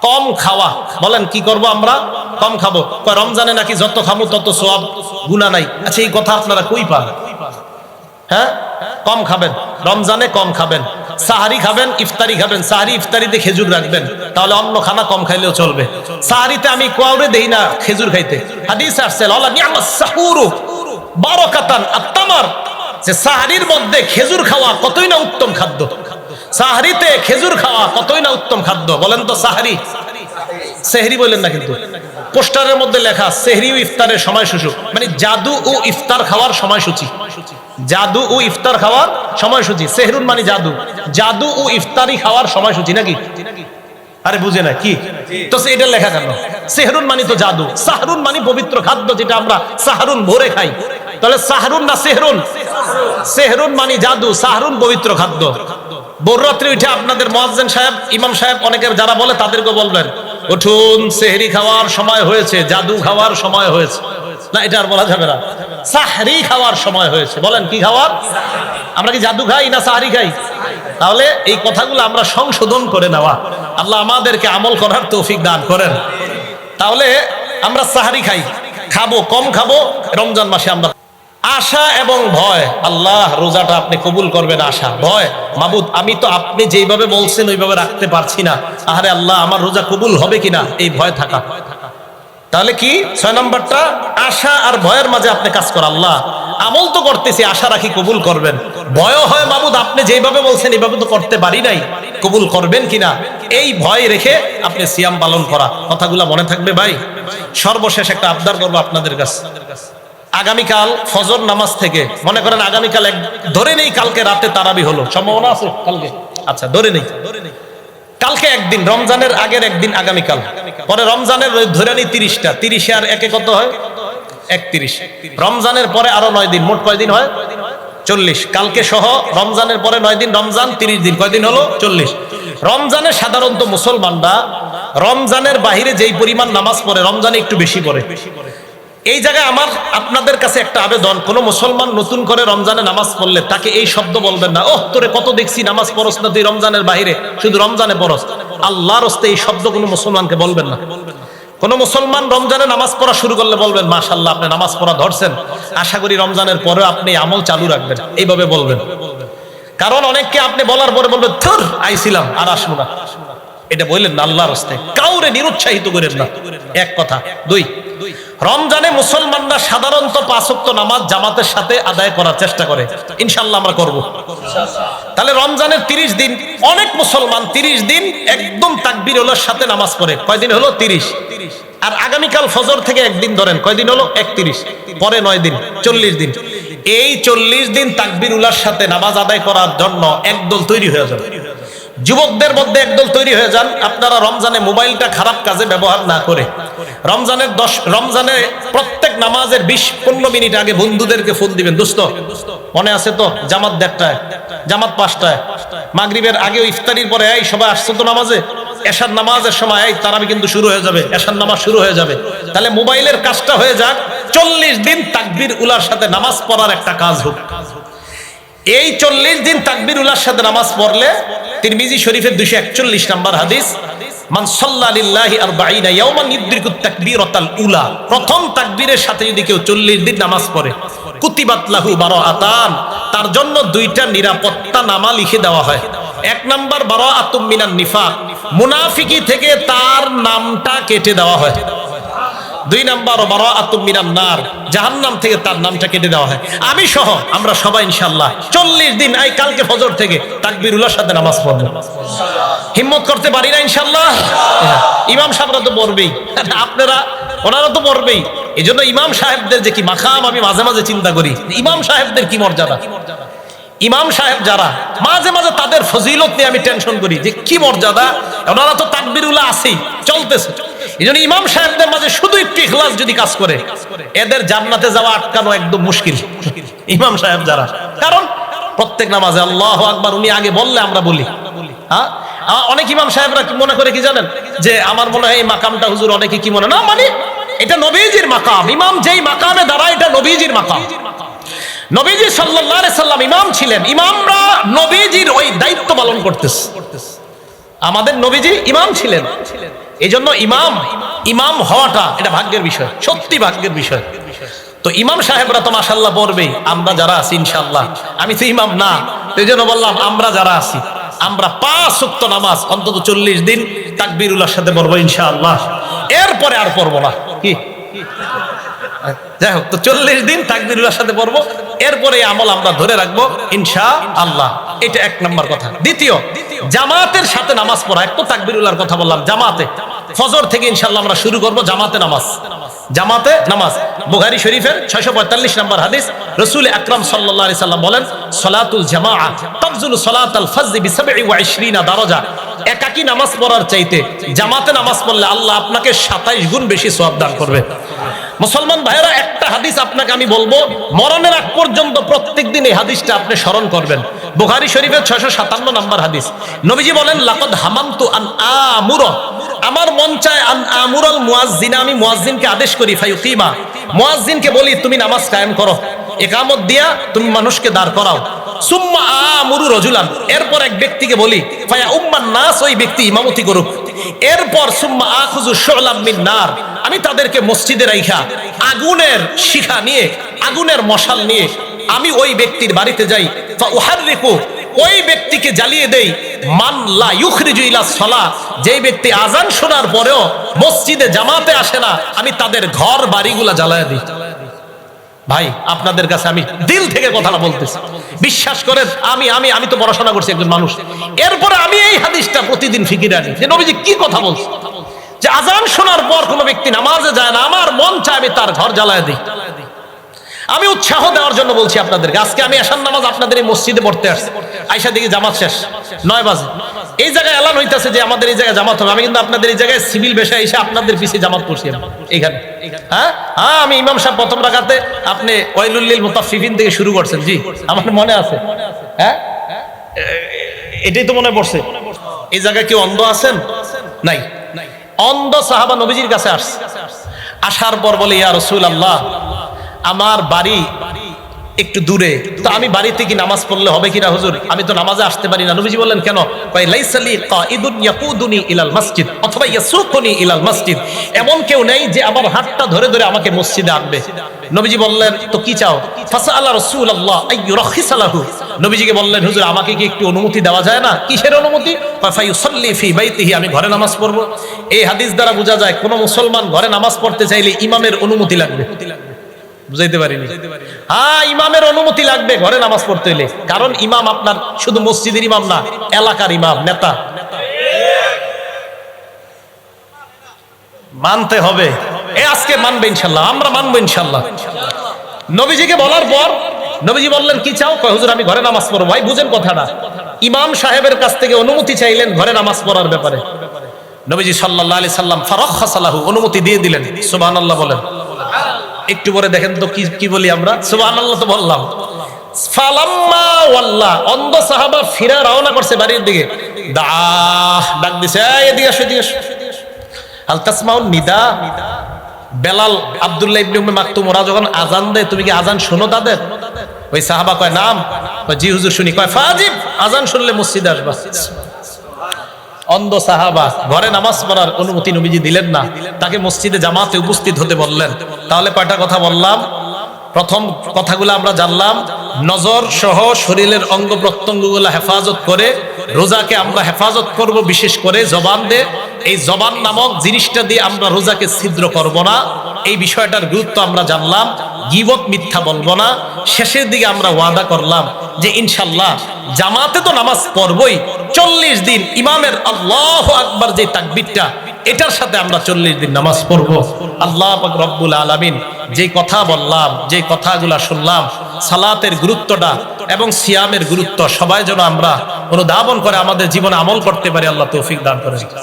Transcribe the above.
কম খাওয়া। বলেন কি করব আমরা? কম খাবো। রমজানে নাকি যত খাবো তত সওয়াব, গুনাহ নাই। আচ্ছা এই কথা আপনারা কই পান? হ্যাঁ, কম খাবেন, রমজানে কম খাবেন। সাহারি খাবেন, ইফতারি খাবেন। সাহারি ইফতারিতে খেজুর রাখবেন, তাহলে অন্য খানা কম খাইলেও চলবে। সাহারিতে আমি কাউরে দেই না খেজুর খাইতে। হাদিস আসছে আল্লাহ নিয়ামাস সাহুরু বারাকাতান আত-তামার, যে সাহারির মধ্যে খেজুর খাওয়া কতই না উত্তম খাদ্য। সাহারিতে খেজুর খাওয়া কতই না উত্তম খাদ্য। বলেন তো সাহারি, সেহরি বলেন না, কিন্তু পোস্টারের মধ্যে লেখা সেহরি ও ইফতারের সময়সূচি, মানে জাদু ও ইফতার খাওয়ার সময়সূচি। জাদু ও ইফতার খাওয়ার সময়সূচি। সেহরুন মানে জাদু, জাদু ও ইফতারি খাওয়ার সময়সূচি নাকি? আরে বুঝে না কি তো এটা লেখা কেন? সেহরুন মানে তো জাদু, সাহরুন মানে পবিত্র খাদ্য, যেটা আমরা সাহরুন ভোরে খাই। তাহলে সাহরুন না সেহরুন? সেহরুন মানে জাদু, সাহরুন পবিত্র খাদ্য। ভোর রাত্রে উঠে আপনাদের মুয়াজ্জিন সাহেব, ইমাম সাহেব, অনেকের যারা বলে তাদেরকে বলবেন, উঠুন, সেহরি খাওয়ার সময় হয়েছে, জাদু খাওয়ার সময় হয়েছে। না, এটা আর বলা যাবে না, সাহরি খাওয়ার সময় হয়েছে। বলেন কি খাওয়ার? আমরা কি জাদু খাই না সাহরি খাই? তাহলে এই কথাগুলো আমরা সংশোধন করে নেওয়া। আল্লাহ আমাদেরকে আমল করার তৌফিক দান করেন। তাহলে আমরা সাহরি খাই, খাবো, কম খাবো রমজান মাসে। আমরা আশা এবং ভয়, আল্লাহ রোজাটা আপনি কবুল করবেন। আশা, ভয়, মাবুদ আমি তো আপনি যেইভাবে বলছেন ওইভাবে রাখতে পারছি না, আহারে আল্লাহ আমার রোজা কবুল হবে কিনা, এই ভয় থাকা। তাহলে কি 6 নম্বরটা? আশা আর ভয়ের মাঝে আপনি কাজ করেন। আল্লাহ আমল তো করতেছি, আশা রাখি কবুল করবেন। ভয় হয় মাবুদ আপনি যেইভাবে বলছেন এইভাবে তো করতে পারি নাই, কবুল করবেন কিনা, এই ভয় রেখে আপনি সিয়াম পালন করা। কথাগুলো মনে থাকবে ভাই। সর্বশেষ একটা আবদার করবো আপনাদের কাছে। আগামীকাল ফজর নামাজ থেকে, মনে করেন আগামীকাল ধরে নেই কালকে রাতে তারাবি হলো, সম্ভাবনা আছে কালকে? আচ্ছা ধরে নেই, কালকে একদিন, রমজানের আগের একদিন আগামীকাল, পরে রমজানের ধরে নেই 30টা, 30 আর একে কত হয়? 31। রমজানের পরে আরো 9 দিন, মোট কয় দিন হয়? 40। কালকে সহ রমজানের পরে 9 দিন, রমজান 30 দিন, কয়দিন হলো? 40। রমজানে সাধারণত মুসলমানরা রমজানের বাহিরে যেই পরিমাণ নামাজ পড়ে, রমজানে একটু বেশি পড়ে। এই জায়গায় আমার আপনাদের কাছে একটা আবেদন, কোন মুসলমান নতুন করে রমজানে নামাজ পড়লে তাকে এই শব্দ বলবেন না, ওহ তোরে কত দেখছি নামাজ পড়স না তুই রমজানের বাইরে, শুধু রমজানে পড়স। আল্লাহর রাস্তায় এই শব্দ কোনো মুসলমানকে বলবেন না। কোন মুসলমান রমজানে নামাজ পড়া শুরু করলে বলবেন, মাশাআল্লাহ আপনি নামাজ পড়া ধরছেন, আশা করি রমজানের পরে আপনি আমল চালু রাখবেন, এইভাবে বলবেন। কারণ অনেককে আপনি বলার পরে বলবেন, ধুর আইছিলাম আর আসবো না, এটা বললেন না। আল্লাহর রাস্তায় কাউরে নিরুৎসাহিত করেন না, এক কথা। 2, রমজানে মুসলমানরা সাধারণত 5 ওয়াক্ত নামাজ জামাতের সাথে আদায় করার চেষ্টা করে, ইনশাআল্লাহ আমরা করব। তাহলে রমজানের 30 দিন অনেক মুসলমান 30 দিন একদম তাকবীরুল্লাহর সাথে নামাজ পড়ে। কয়দিন হলো? 30। আর আগামীকাল ফজর থেকে একদিন ধরেন, কয়দিন হলো? 31। পরে 9 দিন, 40 দিন। এই 40 দিন তাকবীরুল্লাহর সাথে নামাজ আদায় করার জন্য একদল তৈরি হয়ে যাবে। যুবকদের মধ্যে একদল তৈরি হয়ে যান, আপনারা রমজানে মোবাইলটা খারাপ কাজে ব্যবহার না করে রমজানে প্রত্যেক নামাজের 20-15 মিনিট আগে বন্ধুদেরকে ফোন দিবেন, দোস্ত মনে আছে তো জামাত 1:30টায়, জামাত 5টায়, মাগরিবের আগে ইফতারির পরে এই সবাই আসছে তো নামাজে, এশার নামাজের সময় এই তারাবি কিন্তু শুরু হয়ে যাবে, এশার নামাজ শুরু হয়ে যাবে। তাহলে মোবাইলের কাজটা হয়ে যাক, 40 দিন তাকবীর উলার সাথে নামাজ পড়ার একটা কাজ হোক। এই 40 দিন তাকবীর উলার সাথে নামাজ পড়লে, তিরমিজি শরীফের 241 নম্বর হাদিস, মান সাল্লা লিল্লাহি 40 ইয়াওমান ইউদরিকুত তাকবীরাতাল উলা, প্রথম তাকবীরের সাথে যদি কেউ 40 দিন নামাজ পড়ে, কুতিবাত লাহু বারাআতান, তার জন্য 2টা নিরাপত্তা নামা লিখে দেওয়া হয়। 1 নাম্বার বারাআতুম মিনান নিফাক, মুনাফিকি থেকে তার নামটা কেটে দেওয়া হয়। 2 নাম্বার বারাআতুম মিনান নার, জাহান্নাম থেকে তার নামটা কেটে দেওয়া হয়। আমি সহ আমরা সবাই ইনশাআল্লাহ 40 দিন এই কালকে ফজর থেকে তাকবীরুল্লাহর সাথে নামাজ পড়ব, হিম্মত করতে পারি না ইনশাআল্লাহ? ইমাম সাহেবরা তো পড়বেই, আপনারা ওনারা তো পড়বেই। এজন্য ইমাম সাহেবদের যে কি মাকাম আমি মাঝে মাঝে চিন্তা করি, ইমাম সাহেবদের কি মর্যাদা। ইমাম সাহেব যারা, মাঝে মাঝে তাদের ফজিলত নিয়ে আমি টেনশন করি যে কি মর্যাদা, ওনারা তো তাকবীরুল্লাহ আছেই, চলতেছে। এজন্য ইমাম সাহেবদের মাঝে শুধু একটু ইখলাস যদি কাজ করে, এদের জান্নাতে যাওয়া আটকানো একদম মুশকিল, ইমাম সাহেব যারা। কারণ প্রত্যেক নামাজে আল্লাহু আকবার উনি আগে বললে আমরা বলি। হ্যাঁ, অনেক ইমাম সাহেবরা মনে করে কি জানেন, যে আমার মনে হয় এই মাকামটা হুজুর, অনেকে কি মনে না, মানে এটা নবীজির মাকাম, ইমাম যেই মাকামে দাঁড়ায় এটা নবীজির মাকাম। নবীজি সাল্লাল্লাহু আলাইহি সাল্লাম ইমাম ছিলেন, ইমামরা নবীজির ওই দায়িত্ব পালন করতেছে। আমাদের নবীজি ইমাম ছিলেন, এই জন্য ইমাম হওয়াটা এটা ভাগ্যের বিষয়, সত্যি ভাগ্যের বিষয়। তো ইমাম সাহেবরা তো মাশাআল্লাহ পড়বেই, আমরা যারা আছি ইনশাআল্লাহ, আমি তো ইমাম না, এই জন্য বললাম আমরা যারা আছি আমরা 5 ওয়াক্ত নামাজ অন্তত 40 দিন তাকবীরুল্লাহর সাথে পড়বো ইনশাআল্লাহ, এরপরে আর পড়বো না। কি যাই হোক, তো 40 দিন তাকবীরুল্লাহর সাথে পড়বো, এরপরে আমল আমরা ধরে রাখবো ইনশাআল্লাহ। এটা এক নম্বর কথা। দ্বিতীয়, জামাতের সাথে নামাজ পড়া। একটু তাকবীরুল্লাহর কথা বললাম, জামাতে ফজর থেকে ইনশাআল্লাহ আমরা শুরু করবো জামাতে নামাজ। জামাতে নামাজ বুখারী শরীফের 645 নম্বর হাদিস, রাসূল আকরাম সাল্লাল্লাহু আলাইহি সাল্লাম বলেন, সালাতুল জামাআহ তাফজুলু সালাতাল ফজর বি27 দারাজা। একাকী নামাজ পড়ার চাইতে জামাতে নামাজ পড়লে আল্লাহ আপনাকে 27 গুণ বেশি সওয়াব দান করবে। মুসলমান ভাইরা, একটা হাদিস আপনাকে আমি বলবো, মরণের আগ পর্যন্ত প্রত্যেকদিন এই হাদিসটা আপনি স্মরণ করবেন। বুখারী শরীফের 657 নম্বর হাদিস, নবীজি বলেন, লাকাদ হামামতু আন আমুরা, আমার মন চায় আন আমুরাল মুয়াজ্জিনা, আমি মুয়াজ্জিনকে আদেশ করি, ফায়ুকিমা, মুয়াজ্জিনকে বলি তুমি নামাজ কায়েম করো, ইকামত দিয়া তুমি মানুষকে দাঁড় করাও। সুম্মা আমুরু রাজুলান, এরপর এক ব্যক্তিকে বলি, ফায়া উম্মান নাস, ওই ব্যক্তি ইমামতি করুক। এরপর সুম্মা আখুযু শুলাম মিন নার, আমি তাদেরকে মসজিদে রাইখা আগুনের শিখা নিয়ে, আগুনের মশাল নিয়ে আমি ওই ব্যক্তির বাড়িতে যাই, ফা উহাররিকু, ওই ব্যক্তিকে জ্বালিয়ে দেই, মান লা ইউখরিজু ইলা সালাহ, যেই ব্যক্তি আযান শোনার পরেও মসজিদে জামাতে আসে না, আমি তাদের ঘর বাড়িগুলা জ্বালায় দিই। ভাই, আপনাদের কাছে আমি দিল থেকে কথাটা বলতেছি, বিশ্বাস করেন, আমি তো পড়াশোনা করছি একজন মানুষ, এরপরে আমি এই হাদিসটা প্রতিদিন ফিকিরে আনি যে নবীজি কি কথা বলছে, যে আযান শোনার পর কোনো ব্যক্তি নামাজে যায় না, আমার মন চায় আমি তার ঘর জ্বালায় দিই। আমি উৎসাহ দেওয়ার জন্য বলছি আপনাদেরকে। আজকে আমি এশার নামাজ আপনাদের এই মসজিদে পড়তে আসছি, আইসা দিকে জামাত শেষ 9 বাজে, এই জায়গায় এলান হইতাছে যে আমাদের এই জায়গায় জামাত হবে, আমি কিন্তু আপনাদের এই জায়গায় সিভিল বেশে এসে আপনাদের পিছিয়ে জামাত করছি এইখানে। হ্যাঁ, আমি ইমাম সাহেব প্রথম রাকাতে আপনি ওয়াইলুল লিল মুতাফফিফিন থেকে শুরু করছেন, জি আমার মনে আছে। হ্যাঁ, এটাই তো মনে পড়ছে। এই জায়গায় কেউ অন্ধ আছেন? নাই। অন্ধ সাহাবা নবীজির কাছে আসছে, আসার পর বলে, ইয়া রাসূলুল্লাহ, আমার বাড়ি একটু দূরে, তো আমি বাড়িতে কি নামাজ পড়লে হবে কিনা হুজুর, আমি তো নামাজে আসতে পারি না। নবীজি বললেন, কেন? কয়, লাইসা লি কাঈদুন ইয়াকুদুনি ইলাল মসজিদ অথবা ইয়াসুকুনি ইলাল মসজিদ, এমন কেউ নেই যে আমার হাতটা ধরে ধরে আমাকে মসজিদে আনবে। নবীজি বললেন, তো কি চাও? ফাসাআলা রাসূলুল্লাহ আইয়ুরাখিসা লাহু, নবীজিকে বললেন, হুজুর আমাকে কি একটু অনুমতি দেওয়া যায় না? কিসের অনুমতি? ফায়ুসাল্লি ফি বাইতিহি, আমি ঘরে নামাজ পড়বো। এই হাদিস দ্বারা বোঝা যায় কোন মুসলমান ঘরে নামাজ পড়তে চাইলে ইমামের অনুমতি লাগবে। বুঝাইতে পারিনি? হ্যাঁ, ইমামের অনুমতি লাগবে ঘরে নামাজ পড়তে হলে, কারণ ইমাম আপনার শুধু মসজিদের ইমাম না, এলাকার ইমাম, নেতা। মানতে হবে, আজকে মানবে ইনশাল্লাহ, আমরা মানবো ইনশাল্লাহ। নবীজিকে বলার পর নবীজি বললেন, কি চাও? কয়, হুজুর আমি ঘরে নামাজ পড়বো। ভাই বুঝেন কথাটা, ইমাম সাহেবের কাছ থেকে অনুমতি চাইলেন ঘরে নামাজ পড়ার ব্যাপারে। নবীজি সাল্লাল্লাহু আলাইহি সাল্লাম ফারাখাসা লাহু, অনুমতি দিয়ে দিলেন। সুবহানাল্লাহ বলেন। একটু পরে দেখেন তো কি বলি আমরা, সুবহানাল্লাহ তো বললাম। ফালাম্মা ওয়াল্লাহ, অন্ধ সাহাবা ফিরে রওনা করছে বাড়ির দিকে, ডাক দিছে, এদিকে আসো, এদিকে আসো। আল তাসমাউন নিদা, বেলাল, আব্দুল্লাহ ইবনে উম্মে মাকতুম, ওরা যখন আজান দেয় তুমি কি আজান শোনো তাদের? ওই সাহাবা কয়, নাম। জি হুজুর শুনি। কয়, ফাজিব, আজান শুনলে মসজিদে আসবা। অন্ধ সাহাবা, ঘরে নামাজ পড়ার অনুমতি নবীজি দিলেন না, তাকে মসজিদে জামাতে উপস্থিত হতে বললেন। তাহলে কয়টা কথা বললাম? প্রথম কথাগুলো আমরা জানলাম, নজর সহ শরীরের অঙ্গ প্রত্যঙ্গগুলো হেফাজত করে, রোজাকে আমরা হেফাজত করব, বিশেষ করে জবান দিয়ে। এই জবান নামক জিনিসটা দিয়ে আমরা রোজাকে ছিদ্র করব না, এই বিষয়টার গুরুত্ব আমরা জানলাম। গীবত, মিথ্যা বলবো না। শেষের দিকে আমরা ওয়াদা করলাম যে ইনশাল্লাহ জামাতে তো নামাজ পড়বই, 40 দিন ইমামের আল্লাহু আকবার যে তাকবীরটা, এটার সাথে আমরা 40 দিন নামাজ পড়বো। আল্লাহ পাক রব্বুল আলামিন যে কথা বললাম, যে কথাগুলা শুনলাম, সালাতের গুরুত্বটা এবং সিয়ামের গুরুত্ব সবাই যেন আমরা অনুধাবন করে আমাদের জীবনে আমল করতে পারি, আল্লাহ তৌফিক দান করেন।